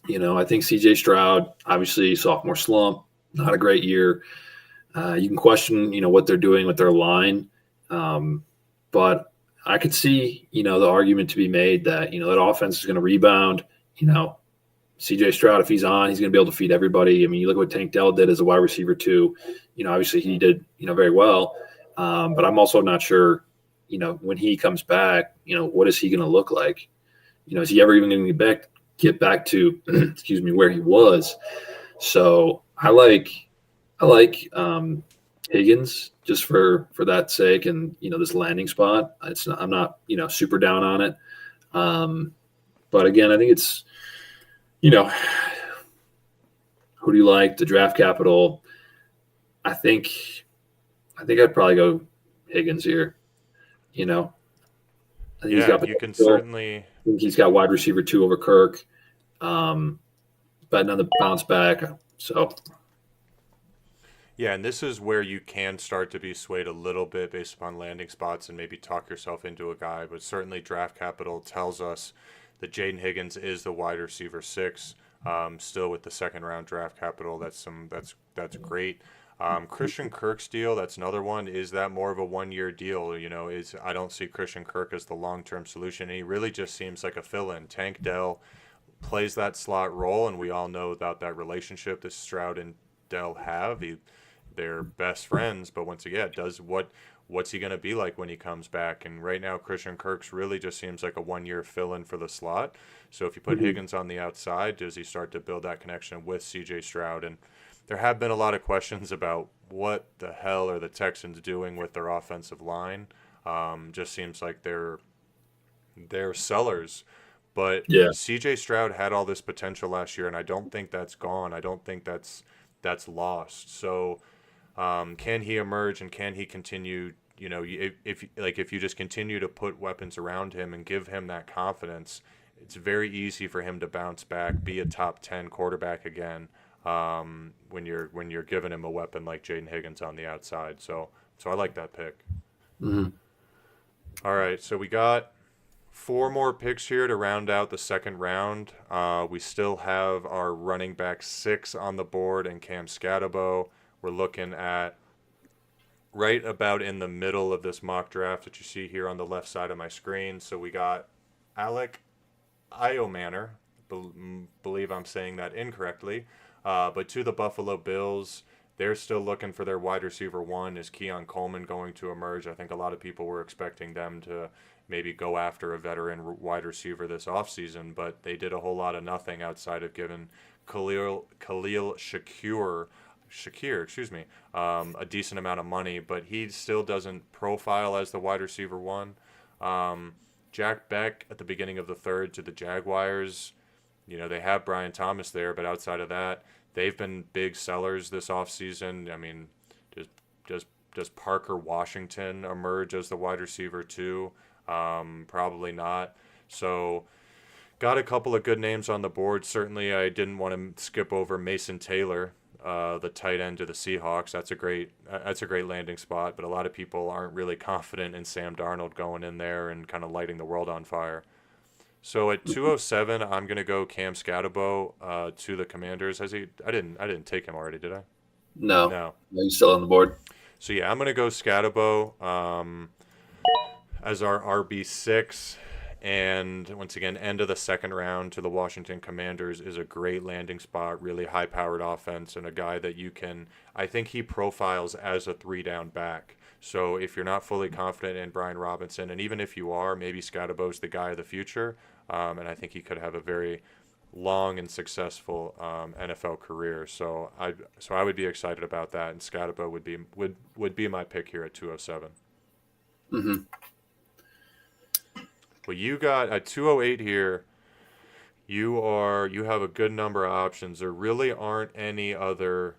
I think CJ Stroud, obviously, sophomore slump, not a great year. You can question, what they're doing with their line. But I could see, the argument to be made that, that offense is going to rebound. CJ Stroud, if he's on, he's going to be able to feed everybody. I mean, you look at what Tank Dell did as a wide receiver, too. Obviously he did, very well. But I'm also not sure, when he comes back, what is he going to look like? Is he ever even going to get back to, excuse me, where he was? So I like Higgins just for that sake, and this landing spot. I'm not super down on it, but again, I think it's you know who do you like the draft capital? I think I'd probably go Higgins here. You know, I think he's Yeah, got you can potential. certainly. I think he's got wide receiver 2 over Kirk, betting on the bounce back. So Yeah, and this is where you can start to be swayed a little bit based upon landing spots and maybe talk yourself into a guy. But certainly, draft capital tells us that Jayden Higgins is the wide receiver 6. Still with the second round draft capital, that's great. Christian Kirk's deal, that's another one. Is that more of a 1 year deal? Is I don't see Christian Kirk as the long term solution. And he really just seems like a fill in. Tank Dell plays that slot role, and we all know about that relationship that Stroud and Dell have. They're best friends, but once again, what's he going to be like when he comes back? And right now, Christian Kirk's really just seems like a 1 year fill in for the slot. So if you put mhm. Higgins on the outside, does he start to build that connection with CJ Stroud? And there have been a lot of questions about what the hell are the Texans doing with their offensive line. Just seems like they're sellers. But Yeah. CJ Stroud had all this potential last year, and I don't think that's gone. I don't think that's lost. So can he emerge and can he continue? If you just continue to put weapons around him and give him that confidence, it's very easy for him to bounce back, be a top 10 quarterback again. When you're giving him a weapon like Jayden Higgins on the outside, so I like that pick. Mhm. All right, so we got 4 more picks here to round out the second round. We still have our running back 6 on the board and Cam Skattebo. We're looking at right about in the middle of this mock draft that you see here on the left side of my screen. So we got Elic Ayomanor, believe I'm saying that incorrectly, but to the Buffalo Bills. They're still looking for their wide receiver 1. Is Keon Coleman going to emerge? I think a lot of people were expecting them to maybe go after a veteran wide receiver this offseason, but they did a whole lot of nothing outside of giving Khalil Shakir, excuse me, a decent amount of money, but he still doesn't profile as the wide receiver 1. Jack Beck at the beginning of the third to the Jaguars. They have Brian Thomas there, but outside of that, they've been big sellers this offseason. I mean, does Parker Washington emerge as the wide receiver 2? Probably not. So got a couple of good names on the board. Certainly, I didn't want to skip over Mason Taylor, the tight end to the Seahawks. That's a great landing spot. But a lot of people aren't really confident in Sam Darnold going in there and kind of lighting the world on fire. So at 207, I'm gonna go Cam Skattebo to the Commanders. Has he? I didn't take him already, did I? No, No. no, he's still on the board. So yeah, I'm gonna go Skattebo as our RB6. And once again, end of the second round to the Washington Commanders is a great landing spot, really high powered offense, and a guy that you can, I think he profiles as a 3-down back. So if you're not fully confident in Brian Robinson, and even if you are, maybe Skattebo's the guy of the future. And I think he could have a very long and successful NFL career. So I would be excited about that, and Skattebo would be my pick here at 207. Mm-hmm. Well, you got at 208 here. You have a good number of options. There really aren't any other,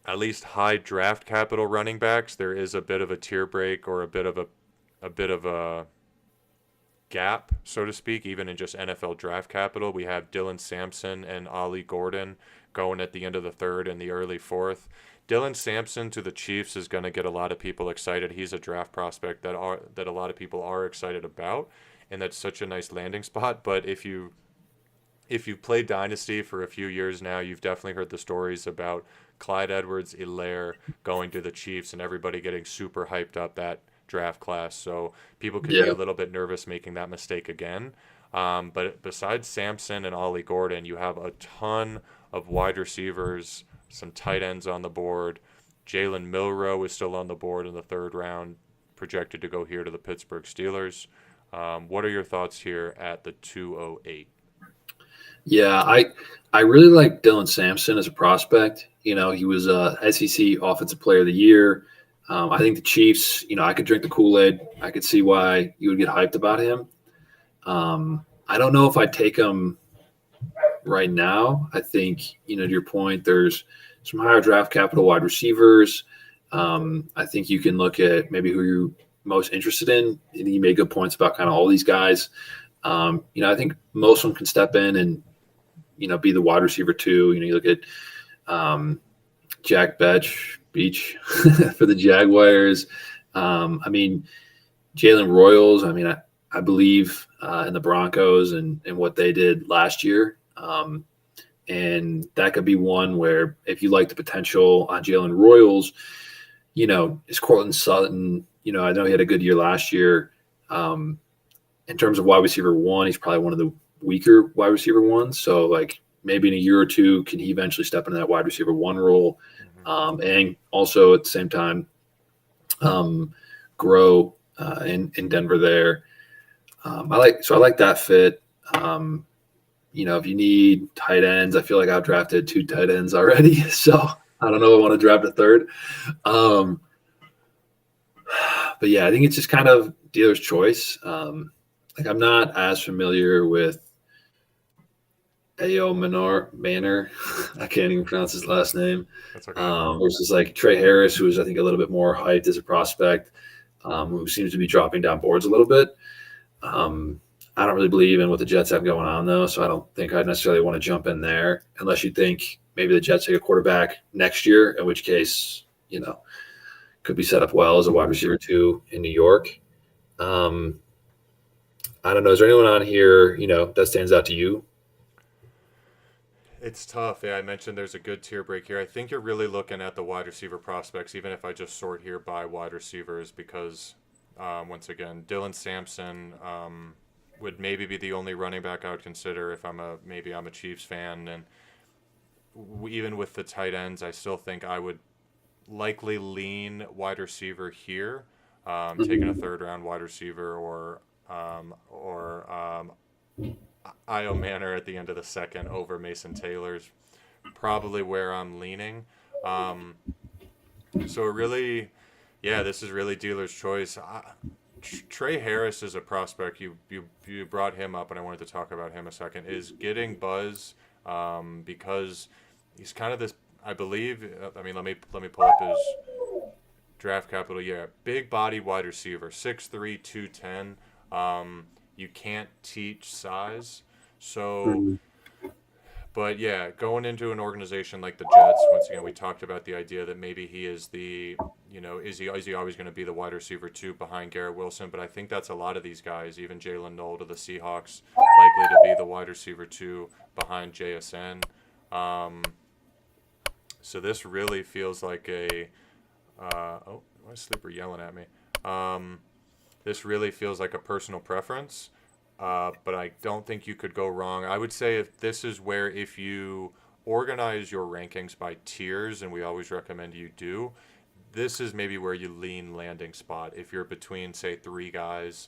at least high draft capital running backs. There is a bit of a tier break or a bit of a gap, so to speak, even in just NFL draft capital. We have Dylan Sampson and Ollie Gordon going at the end of the third and the early fourth. Dylan Sampson to the Chiefs is going to get a lot of people excited. He's a draft prospect that a lot of people are excited about, and that's such a nice landing spot. But if you've played Dynasty for a few years now, you've definitely heard the stories about Clyde Edwards-Helaire going to the Chiefs and everybody getting super hyped up that draft class. So people could be a Yeah. little bit nervous making that mistake again. But besides Sampson and Ollie Gordon, you have a ton of wide receivers, some tight ends on the board. Jalen Milroe is still on the board in the third round, projected to go here to the Pittsburgh Steelers. What are your thoughts here at the 208? Yeah, I really like Dylan Sampson as a prospect. You know, he was a SEC Offensive Player of the Year. I think the Chiefs, you know, I could drink the Kool-Aid. I could see why you would get hyped about him. I don't know if I'd take him right now. I think, you know, to your point, there's some higher draft capital wide receivers. I think you can look at maybe who you're most interested in. And you made good points about kind of all these guys. You know, I think most of them can step in and, you know, be the wide receiver too. You know, you look at Jack Beach for the Jaguars. I mean, Jalen Royals. I mean, I believe in the Broncos and what they did last year. And that could be one where if you like the potential on Jalen Royals, you know, is Cortland Sutton, you know, I know he had a good year last year. In terms of wide receiver one, he's probably one of the weaker wide receiver ones. So like maybe in a year or two, can he eventually step into that wide receiver one role? And also at the same time, grow in Denver there. I like that fit. You know, if you need tight ends, I feel like I've drafted 2 tight ends already. So I don't know if I want to draft a third. But yeah, I think it's just kind of dealer's choice. Like I'm not as familiar with Ayomanor Manor. I can't even pronounce his last name. That's okay. Versus like Trey Harris, who is I think a little bit more hyped as a prospect, who seems to be dropping down boards a little bit. I don't really believe in what the Jets have going on though, so I don't think I'd necessarily want to jump in there unless you think maybe the Jets take a quarterback next year, in which case, you know, could be set up well as a wide receiver too in New York. I don't know. Is there anyone on here, you know, that stands out to you? It's tough. Yeah, I mentioned there's a good tier break here. I think you're really looking at the wide receiver prospects, even if I just sort here by wide receivers, because once again, Dylan Sampson would maybe be the only running back I would consider if I'm a Chiefs fan, and even with the tight ends, I still think I would likely lean wide receiver here, taking a third round wide receiver or Ayomanor at the end of the second over Mason Taylor's probably where I'm leaning. So it really, yeah, this is really dealer's choice. Trey Harris is a prospect. You brought him up, and I wanted to talk about him a second. Is getting buzz because he's kind of this. I believe. I mean, let me pull up his draft capital. Yeah, big body wide receiver, 6'3", 210. You can't teach size, so. But yeah, going into an organization like the Jets, once again, we talked about the idea that maybe he is the is he always going to be the wide receiver 2 behind Garrett Wilson? But I think that's a lot of these guys, even Jalen Noel to the Seahawks, likely to be the wide receiver 2 behind JSN. So this really feels like my sleeper yelling at me. This really feels like a personal preference, but I don't think you could go wrong. I would say if this is where, if you organize your rankings by tiers, and we always recommend you do, this is maybe where you lean landing spot. If you're between, say, 3 guys,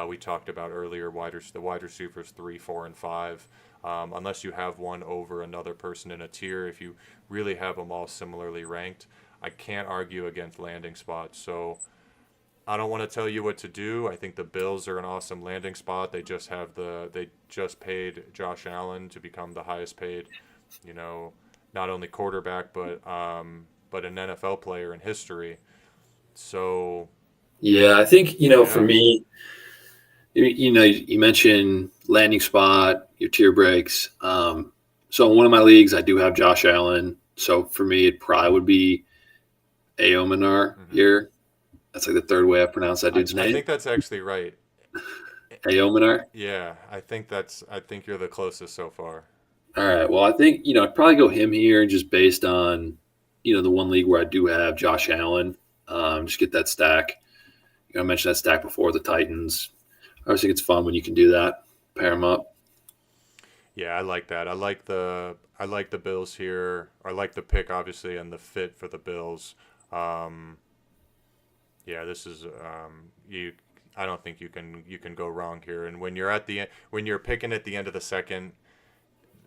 we talked about earlier, the wide receivers 3, 4, and 5. Unless you have one over another person in a tier, if you really have them all similarly ranked, I can't argue against landing spots. So I don't want to tell you what to do. I think the Bills are an awesome landing spot. They just paid Josh Allen to become the highest paid, not only quarterback but an NFL player in history. So yeah, I think for me, you mentioned landing spot, your tier breaks. So in one of my leagues, I do have Josh Allen. So for me, it probably would be Ayomanor here. That's like the third way I pronounce that dude's name. I think that's actually right. Ayomanor? Yeah, I think you're the closest so far. All right. Well, I think, I'd probably go him here just based on, the one league where I do have Josh Allen. Just get that stack. I mentioned that stack before, the Titans. I always think it's fun when you can do that. Pair them up. Yeah, I like that. I like the Bills here. I like the pick, obviously, and the fit for the Bills. Yeah, this is I don't think you can go wrong here. And when you're picking at the end of the second,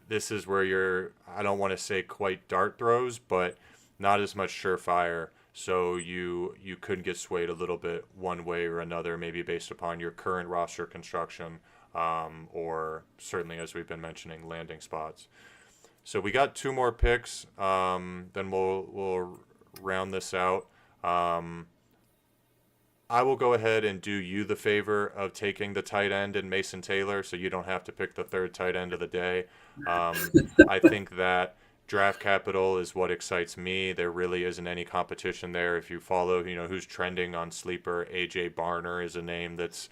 this is where I don't want to say quite dart throws, but not as much surefire. So you could get swayed a little bit one way or another, maybe based upon your current roster construction, or certainly, as we've been mentioning, landing spots. So we got 2 more picks. Then we'll round this out. I will go ahead and do you the favor of taking the tight end in Mason Taylor, so you don't have to pick the 3rd tight end of the day. I think that draft capital is what excites me. There really isn't any competition there. If you follow, who's trending on Sleeper, AJ Barner is a name that's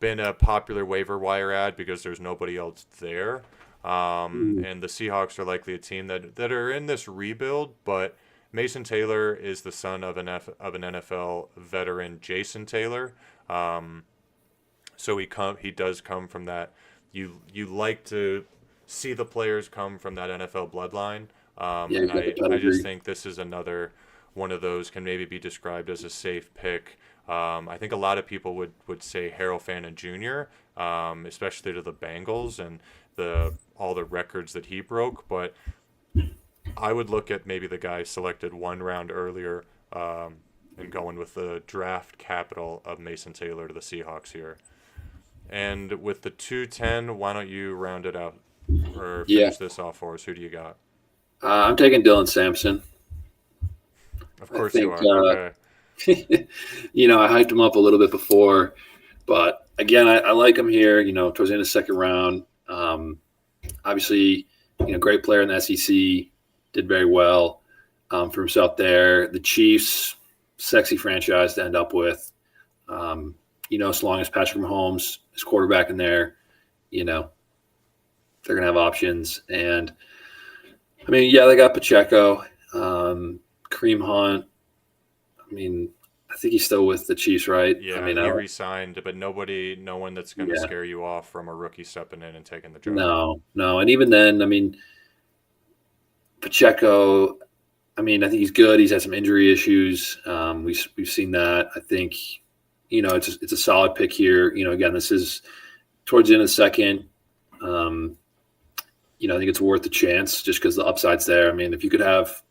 been a popular waiver wire ad because there's nobody else there. And the Seahawks are likely a team that are in this rebuild, but Mason Taylor is the son of an NFL veteran, Jaxson Taylor. So he does come from that. You like to see the players come from that NFL bloodline. And I just think this is another one of those, can maybe be described as a safe pick. I think a lot of people would say Harold Fannin Jr., especially to the Bengals and all the records that he broke, but I would look at maybe the guy selected 1 round earlier, and going with the draft capital of Mason Taylor to the Seahawks here. And with the 210, why don't you round it out or finish this off for us? Who do you got? I'm taking Dylan Sampson. Of course you are. Okay. I hyped him up a little bit before, but again, I like him here, towards the end of the 2nd round. Obviously, great player in the SEC. Did very well for himself there. The Chiefs, sexy franchise to end up with. As long as Patrick Mahomes is quarterback in there, they're going to have options. And, they got Pacheco, Kareem Hunt. I think he's still with the Chiefs, right? Yeah, he re-signed, but no one that's going to scare you off from a rookie stepping in and taking the job. No. And even then, Pacheco, I think he's good. He's had some injury issues. We've seen that. I think, it's a solid pick here. Again, this is towards the end of the 2nd. I think it's worth the chance just because the upside's there. If you could have,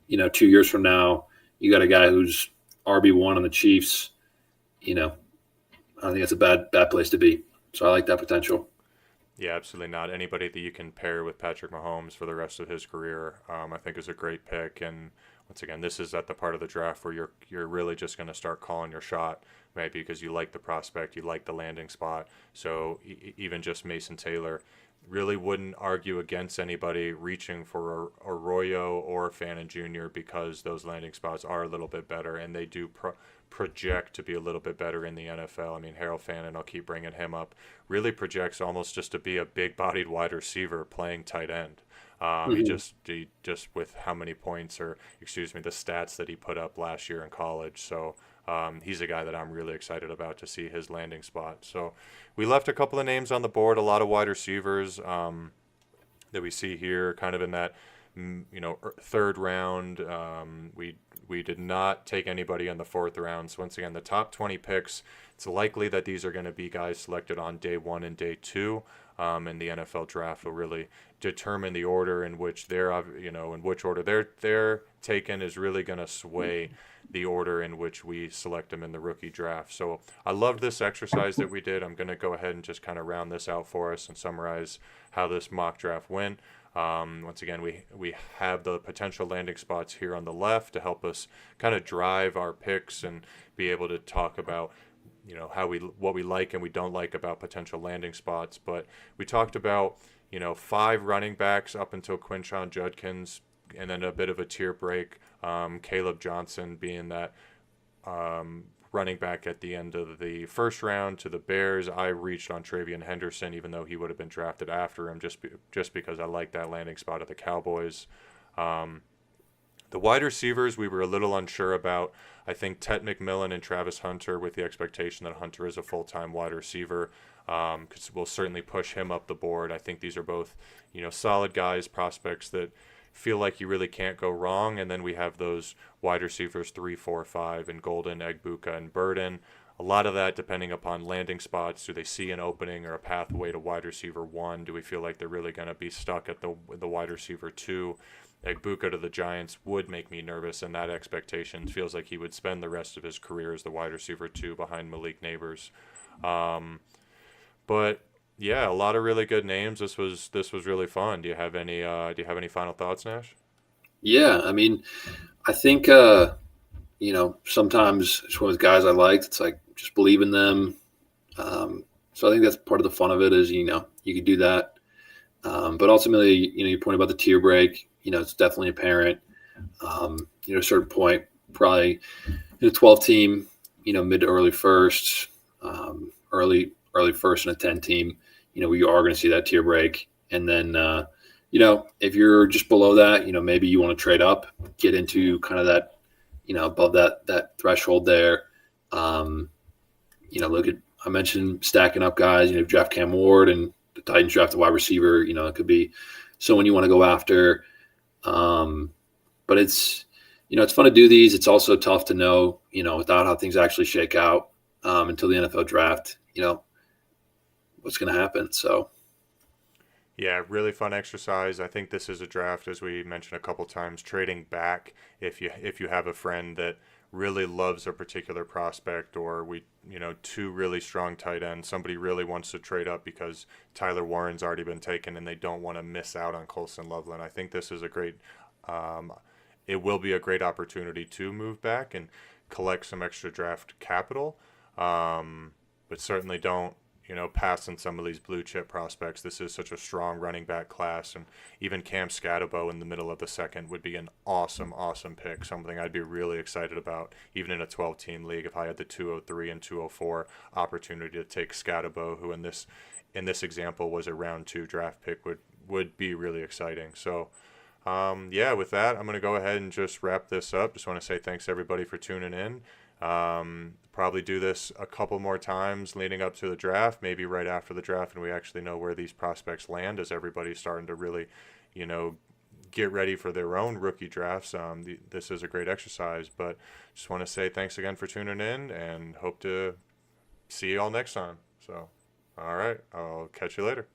2 years from now, you got a guy who's RB1 on the Chiefs, I don't think it's a bad place to be. So I like that potential. Yeah, absolutely not. Anybody that you can pair with Patrick Mahomes for the rest of his career, I think is a great pick. And once again, this is at the part of the draft where you're really just going to start calling your shot, maybe because you like the prospect, you like the landing spot. So even just Mason Taylor, really wouldn't argue against anybody reaching for Arroyo or Fannin Jr. because those landing spots are a little bit better, and they do project to be a little bit better in the NFL. I mean, Harold Fannin, I'll keep bringing him up, really projects almost just to be a big-bodied wide receiver playing tight end. He just with how many points, or excuse me, the stats that he put up last year in college. So he's a guy that I'm really excited about to see his landing spot. So we left a couple of names on the board, a lot of wide receivers that we see here, kind of in that third round. We did not take anybody in the fourth round. So once again, the top 20 picks, it's likely that these are going to be guys selected on day 1 and day 2. And the NFL draft will really determine the order in which they're taken is really going to sway the order in which we select them in the rookie draft. So I loved this exercise that we did. I'm going to go ahead and just kind of round this out for us and summarize how this mock draft went. Once again, we have the potential landing spots here on the left to help us kind of drive our picks and be able to talk about what we like and we don't like about potential landing spots. But we talked about 5 running backs up until Quinshon Judkins, and then a bit of a tier break. Kaleb Johnson being that running back at the end of the first round to the Bears. I reached on TreVeyon Henderson, even though he would have been drafted after him, just because I like that landing spot at the Cowboys. The wide receivers we were a little unsure about. I think Tetairoa McMillan and Travis Hunter, with the expectation that Hunter is a full-time wide receiver, because we'll certainly push him up the board. I think these are both, solid guys, prospects that feel like you really can't go wrong. And then we have those wide receivers 3, 4, 5 in Golden, Egbuka, and Burden. A lot of that depending upon landing spots. Do they see an opening or a pathway to wide receiver 1? Do we feel like they're really going to be stuck at the wide receiver 2? Egbuka to the Giants would make me nervous, and that expectation feels like he would spend the rest of his career as the wide receiver 2 behind Malik Neighbors. But yeah, a lot of really good names. This was really fun. Do you have any final thoughts, Nash? Yeah, I mean, I think sometimes it's one of those guys I liked. It's like just believe in them. So I think that's part of the fun of it is you could do that. But ultimately, your point about the tier break, it's definitely apparent. A certain point, probably in a 12 team, mid to early first, early first and a 10 team, we are going to see that tier break. And then, if you're just below that, maybe you want to trade up, get into kind of that, above that threshold there. Look at, I mentioned stacking up guys, draft Cam Ward and the Titans draft a wide receiver, it could be someone you want to go after. But it's, it's fun to do these. It's also tough to know, without how things actually shake out until the NFL draft, what's going to happen. So. Yeah, really fun exercise. I think this is a draft, as we mentioned a couple times, trading back if you have a friend that really loves a particular prospect, or 2 really strong tight ends. Somebody really wants to trade up because Tyler Warren's already been taken and they don't want to miss out on Colston Loveland. I think this is a great it will be a great opportunity to move back and collect some extra draft capital. But certainly don't pass on some of these blue chip prospects. This is such a strong running back class, and even Cam Skattebo in the middle of the second would be an awesome pick, something I'd be really excited about, even in a 12-team league, if I had the 203 and 204 opportunity to take Skattebo, who in this example was a round 2 draft pick, would be really exciting. So with that, I'm going to go ahead and just wrap this up. Just want to say thanks everybody for tuning in. Probably do this a couple more times leading up to the draft, maybe right after the draft, and we actually know where these prospects land as everybody's starting to really, get ready for their own rookie drafts. This is a great exercise, but just want to say thanks again for tuning in and hope to see you all next time. So, all right, I'll catch you later.